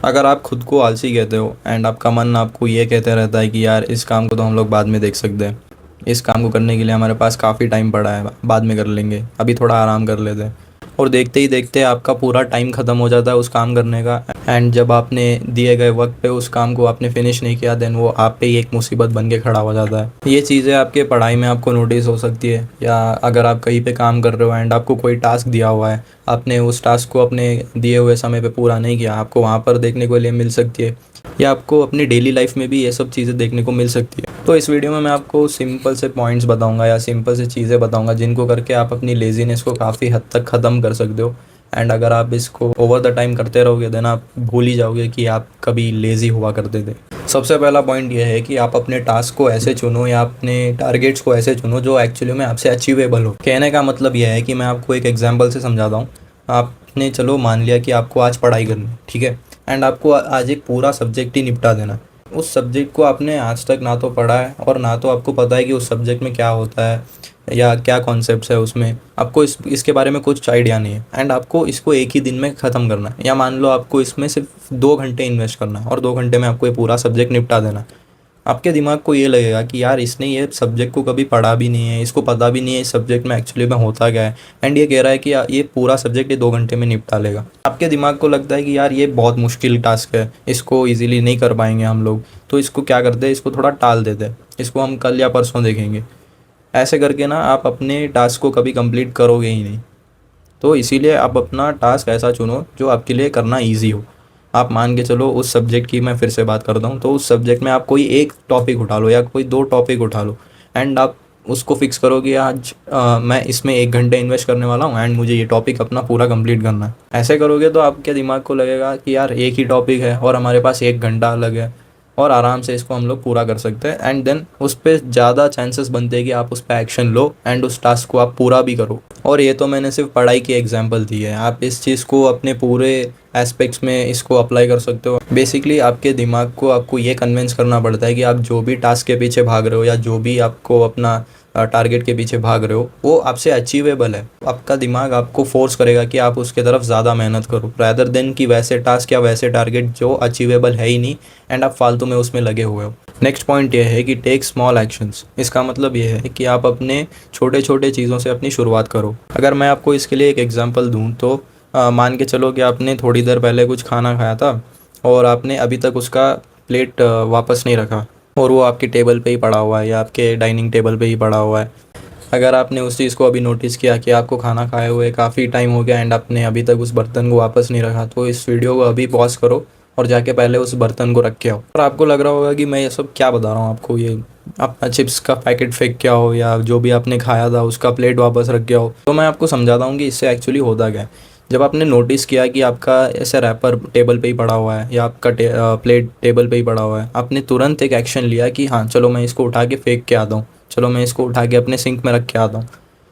अगर आप खुद को आलसी कहते हो एंड आपका मन आपको ये कहते रहता है कि यार इस काम को तो हम लोग बाद में देख सकते हैं, इस काम को करने के लिए हमारे पास काफ़ी टाइम पड़ा है, बाद में कर लेंगे, अभी थोड़ा आराम कर लेते हैं, और देखते ही देखते आपका पूरा टाइम ख़त्म हो जाता है उस काम करने का। एंड जब आपने दिए गए वक्त पे उस काम को आपने फिनिश नहीं किया, देन वो आप पे ही एक मुसीबत बन के खड़ा हो जाता है। ये चीज़ें आपके पढ़ाई में आपको नोटिस हो सकती है, या अगर आप कहीं पे काम कर रहे हो एंड आपको कोई टास्क दिया हुआ है, आपने उस टास्क को अपने दिए हुए समय पे पूरा नहीं किया, आपको वहाँ पर देखने को लिए मिल सकती है, या आपको अपनी डेली लाइफ में भी ये सब चीज़ें देखने को मिल सकती है। तो इस वीडियो में मैं आपको सिंपल से पॉइंट्स बताऊंगा या सिंपल से चीज़ें बताऊंगा जिनको करके आप अपनी लेज़ीनेस को काफ़ी हद तक ख़त्म कर सकते हो। एंड अगर आप इसको ओवर द टाइम करते रहोगे देन आप भूल ही जाओगे कि आप कभी लेज़ी हुआ करते थे। सबसे पहला पॉइंट ये है कि आप अपने टास्क को ऐसे चुनो या अपने टारगेट्स को ऐसे चुनो जो एक्चुअली में आपसे अचीवेबल हो। कहने का मतलब यह है कि मैं आपको एक एग्जांपल से समझाता हूँ। आपने चलो मान लिया कि आपको आज पढ़ाई करनी है, ठीक है, एंड आपको आज एक पूरा सब्जेक्ट ही निपटा देना है। उस सब्जेक्ट को आपने आज तक ना तो पढ़ा है और ना तो आपको पता है कि उस सब्जेक्ट में क्या होता है या क्या कॉन्सेप्ट्स है उसमें, आपको इसके बारे में कुछ आइडिया नहीं है, एंड आपको इसको एक ही दिन में ख़त्म करना है, या मान लो आपको इसमें सिर्फ 2 घंटे इन्वेस्ट करना है और 2 घंटे में आपको ये पूरा सब्जेक्ट निपटा देना है। आपके दिमाग को ये लगेगा कि यार इसने ये सब्जेक्ट को कभी पढ़ा भी नहीं है, इसको पता भी नहीं है इस सब्जेक्ट में एक्चुअली में होता क्या है, एंड ये कह रहा है कि ये पूरा सब्जेक्ट ये 2 घंटे में निपटा लेगा। आपके दिमाग को लगता है कि यार ये बहुत मुश्किल टास्क है, इसको इजीली नहीं कर पाएंगे हम लोग, तो इसको क्या करते हैं, इसको थोड़ा टाल देते हैं, इसको हम कल या परसों देखेंगे। ऐसे करके ना आप अपने टास्क को कभी कंप्लीट करोगे ही नहीं। तो इसीलिए आप अपना टास्क ऐसा चुनो जो आपके लिए करना ईजी हो। आप मान के चलो उस सब्जेक्ट की मैं फिर से बात करता हूँ, तो उस सब्जेक्ट में आप कोई एक टॉपिक उठा लो या कोई 2 टॉपिक उठा लो, एंड आप उसको फिक्स करो कि आज मैं इसमें 1 घंटे इन्वेस्ट करने वाला हूँ एंड मुझे ये टॉपिक अपना पूरा कंप्लीट करना है। ऐसे करोगे तो आपके दिमाग को लगेगा कि यार एक ही टॉपिक है और हमारे पास 1 घंटा अलग है और आराम से इसको हम लोग पूरा कर सकते हैं, एंड देन उस पर ज़्यादा चांसेस बनते हैं कि आप उस पर एक्शन लो एंड उस टास्क को आप पूरा भी करो। और ये तो मैंने सिर्फ पढ़ाई की एग्जांपल दी है, आप इस चीज़ को अपने पूरे एस्पेक्ट्स में इसको अप्लाई कर सकते हो। बेसिकली आपके दिमाग को आपको ये कन्विंस करना पड़ता है कि आप जो भी टास्क के पीछे भाग रहे हो या जो भी आपको अपना टारगेट के पीछे भाग रहे हो वो आपसे अचीवेबल है। आपका दिमाग आपको फोर्स करेगा कि आप उसके तरफ ज़्यादा मेहनत करो रैदर देन कि वैसे टास्क या वैसे टारगेट जो अचीवेबल है ही नहीं एंड आप फालतू में उसमें लगे हुए हो। नेक्स्ट पॉइंट ये है कि टेक स्मॉल एक्शंस। इसका मतलब ये है कि आप अपने छोटे छोटे चीज़ों से अपनी शुरुआत करो। अगर मैं आपको इसके लिए एक एग्जांपल दूं तो मान के चलो कि आपने थोड़ी देर पहले कुछ खाना खाया था और आपने अभी तक उसका प्लेट वापस नहीं रखा और वो आपकी टेबल पे ही पड़ा हुआ है या आपके डाइनिंग टेबल पे ही पड़ा हुआ है। अगर आपने उस चीज़ को अभी नोटिस किया कि आपको खाना खाए हुए काफ़ी टाइम हो गया एंड आपने अभी तक उस बर्तन को वापस नहीं रखा, तो इस वीडियो को अभी पॉज करो और जाके पहले उस बर्तन को रख के आओ। और आपको लग रहा होगा कि मैं ये सब क्या बता रहा हूँ आपको, ये अपना चिप्स का पैकेट फेंक के आओ या जो भी आपने खाया था उसका प्लेट वापस रख के आओ। तो मैं आपको समझाता हूँ कि इससे एक्चुअली होता क्या है। जब आपने नोटिस किया कि आपका ऐसा रैपर टेबल पे ही पड़ा हुआ है या आपका प्लेट टेबल पे ही पड़ा हुआ है, आपने तुरंत एक एक्शन लिया कि हाँ चलो मैं इसको उठा के फेंक के आता हूँ, चलो मैं इसको उठा के अपने सिंक में रख के आता हूँ।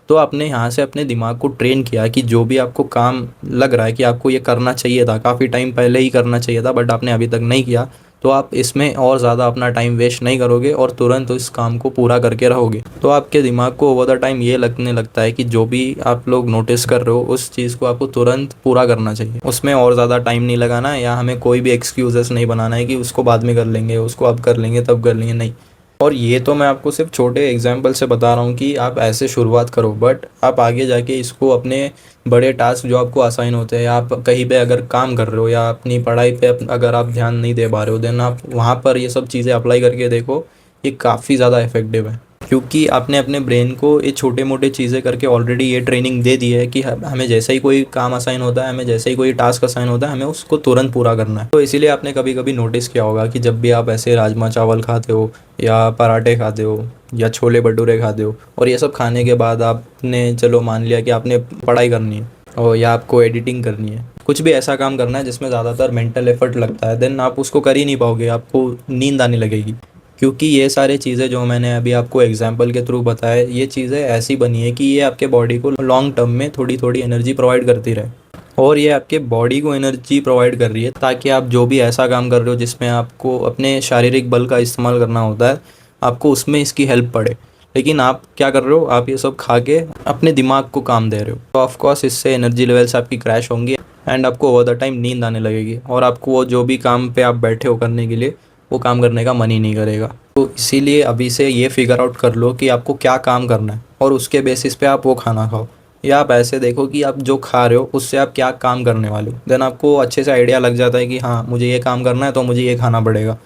तो आपने यहाँ से अपने दिमाग को ट्रेन किया कि जो भी आपको काम लग रहा है कि आपको ये करना चाहिए था, काफ़ी टाइम पहले ही करना चाहिए था बट आपने अभी तक नहीं किया, तो आप इसमें और ज़्यादा अपना टाइम वेस्ट नहीं करोगे और तुरंत इस काम को पूरा करके रहोगे। तो आपके दिमाग को ओवर द टाइम ये लगने लगता है कि जो भी आप लोग नोटिस कर रहे हो उस चीज़ को आपको तुरंत पूरा करना चाहिए, उसमें और ज़्यादा टाइम नहीं लगाना है या हमें कोई भी एक्सक्यूजेस नहीं बनाना है कि उसको बाद में कर लेंगे, उसको अब कर लेंगे तब कर लेंगे, नहीं। और ये तो मैं आपको सिर्फ छोटे एग्जाम्पल से बता रहा हूँ कि आप ऐसे शुरुआत करो, बट आप आगे जाके इसको अपने बड़े टास्क जो आपको असाइन होते हैं, आप कहीं पे अगर काम कर रहे हो या अपनी पढ़ाई पे अगर आप ध्यान नहीं दे पा रहे हो, देन आप वहाँ पर ये सब चीज़ें अप्लाई करके देखो, ये काफ़ी ज़्यादा इफेक्टिव है। क्योंकि आपने अपने ब्रेन को ये छोटे मोटे चीज़ें करके ऑलरेडी ये ट्रेनिंग दे दी है कि हमें जैसे ही कोई काम असाइन होता है, हमें जैसे ही कोई टास्क असाइन होता है, हमें उसको तुरंत पूरा करना है। तो इसीलिए आपने कभी कभी नोटिस किया होगा कि जब भी आप ऐसे राजमा चावल खाते हो या पराठे खाते हो या छोले भटूरे खाते हो और ये सब खाने के बाद आपने चलो मान लिया कि आपने पढ़ाई करनी है और या आपको एडिटिंग करनी है, कुछ भी ऐसा काम करना है जिसमें ज़्यादातर मेंटल एफर्ट लगता है, देन आप उसको कर ही नहीं पाओगे, आपको नींद आने लगेगी। क्योंकि ये सारी चीज़ें जो मैंने अभी आपको एग्जांपल के थ्रू बताया, ये चीज़ें ऐसी बनी है कि ये आपके बॉडी को लॉन्ग टर्म में थोड़ी थोड़ी एनर्जी प्रोवाइड करती रहे, और ये आपके बॉडी को एनर्जी प्रोवाइड कर रही है ताकि आप जो भी ऐसा काम कर रहे हो जिसमें आपको अपने शारीरिक बल का इस्तेमाल करना होता है, आपको उसमें इसकी हेल्प पड़े। लेकिन आप क्या कर रहे हो, आप ये सब खा के अपने दिमाग को काम दे रहे हो, तो ऑफकोर्स इससे एनर्जी लेवल्स आपकी क्रैश होंगी एंड आपको ओवर द टाइम नींद आने लगेगी और आपको वो जो भी काम पे आप बैठे हो करने के लिए वो काम करने का मन ही नहीं करेगा। तो इसीलिए अभी से ये फिगर आउट कर लो कि आपको क्या काम करना है और उसके बेसिस पे आप वो खाना खाओ। या आप ऐसे देखो कि आप जो खा रहे हो उससे आप क्या काम करने वाले हो, देन आपको अच्छे से आइडिया लग जाता है कि हाँ मुझे ये काम करना है तो मुझे ये खाना पड़ेगा।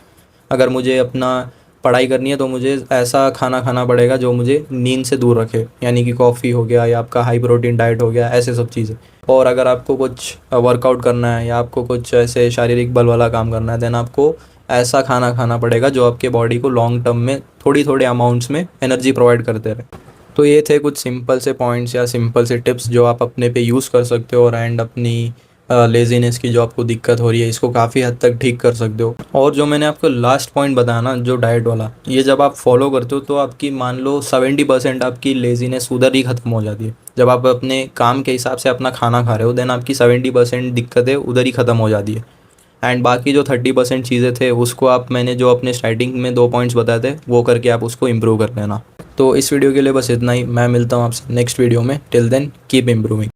अगर मुझे अपना पढ़ाई करनी है तो मुझे ऐसा खाना खाना पड़ेगा जो मुझे नींद से दूर रखे, यानी कि कॉफ़ी हो गया या आपका हाई प्रोटीन डाइट हो गया, ऐसे सब चीज़ें। और अगर आपको कुछ वर्कआउट करना है या आपको कुछ ऐसे शारीरिक बल वाला काम करना है, देन आपको ऐसा खाना खाना पड़ेगा जो आपके बॉडी को लॉन्ग टर्म में थोड़ी थोड़ी अमाउंट्स में एनर्जी प्रोवाइड करते रहे। तो ये थे कुछ सिंपल से पॉइंट्स या सिंपल से टिप्स जो आप अपने पे यूज़ कर सकते हो और एंड अपनी लेज़ीनेस की जो आपको दिक्कत हो रही है इसको काफ़ी हद तक ठीक कर सकते हो। और जो मैंने आपको लास्ट पॉइंट बताया ना, जो डाइट वाला, ये जब आप फॉलो करते हो तो आपकी मान लो 70% आपकी लेज़ीनेस उधर ही ख़त्म हो जाती है। जब आप अपने काम के हिसाब से अपना खाना खा रहे हो देन आपकी 70% दिक्कतें उधर ही ख़त्म हो जाती है। एंड बाकी जो 30% चीज़ें थे उसको आप, मैंने जो अपने स्टार्टिंग में 2 पॉइंट्स बताए थे वो करके आप उसको इम्प्रूव कर लेना। तो इस वीडियो के लिए बस इतना ही। मैं मिलता हूँ आपसे नेक्स्ट वीडियो में। Till then keep improving.